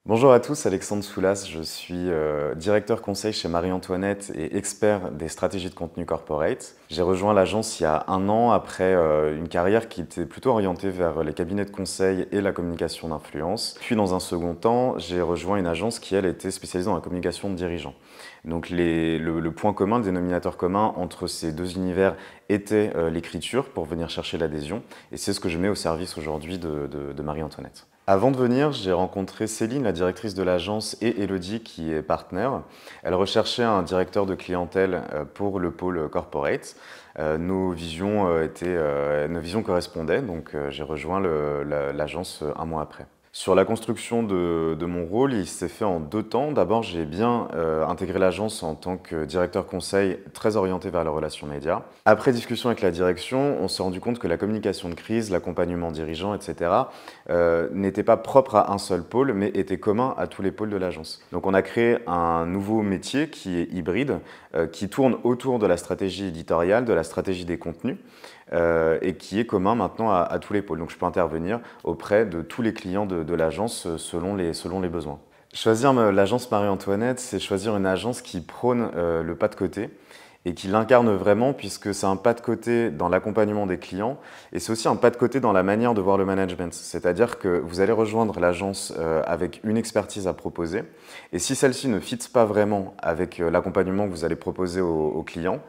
Bonjour à tous, Alexandre Soulas, je suis directeur conseil chez Marie-Antoinette et expert des stratégies de contenu corporate. J'ai rejoint l'agence il y a un an après une carrière qui était plutôt orientée vers les cabinets de conseil et la communication d'influence. Puis dans un second temps, j'ai rejoint une agence qui, elle, était spécialisée dans la communication de dirigeants. Donc le point commun, le dénominateur commun entre ces deux univers était l'écriture pour venir chercher l'adhésion. Et c'est ce que je mets au service aujourd'hui de Marie-Antoinette. Avant de venir, j'ai rencontré Céline, la directrice de l'agence, et Elodie, qui est partenaire. Elles recherchaient un directeur de clientèle pour le pôle corporate. Nos visions correspondaient, donc j'ai rejoint l'agence un mois après. Sur la construction de mon rôle, il s'est fait en deux temps. D'abord, j'ai bien intégré l'agence en tant que directeur conseil très orienté vers les relations médias. Après discussion avec la direction, on s'est rendu compte que la communication de crise, l'accompagnement dirigeant, etc., n'était pas propre à un seul pôle, mais était commun à tous les pôles de l'agence. Donc on a créé un nouveau métier qui est hybride, qui tourne autour de la stratégie éditoriale, de la stratégie des contenus, et qui est commun maintenant à tous les pôles. Donc je peux intervenir auprès de tous les clients de l'agence selon les besoins. Choisir l'agence Marie-Antoinette, c'est choisir une agence qui prône le pas de côté et qui l'incarne vraiment, puisque c'est un pas de côté dans l'accompagnement des clients et c'est aussi un pas de côté dans la manière de voir le management. C'est-à-dire que vous allez rejoindre l'agence avec une expertise à proposer et si celle-ci ne fit pas vraiment avec l'accompagnement que vous allez proposer aux clients,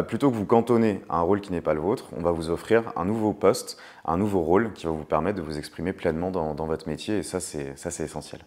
plutôt que vous cantonner à un rôle qui n'est pas le vôtre, on va vous offrir un nouveau poste, un nouveau rôle qui va vous permettre de vous exprimer pleinement dans votre métier et ça c'est essentiel.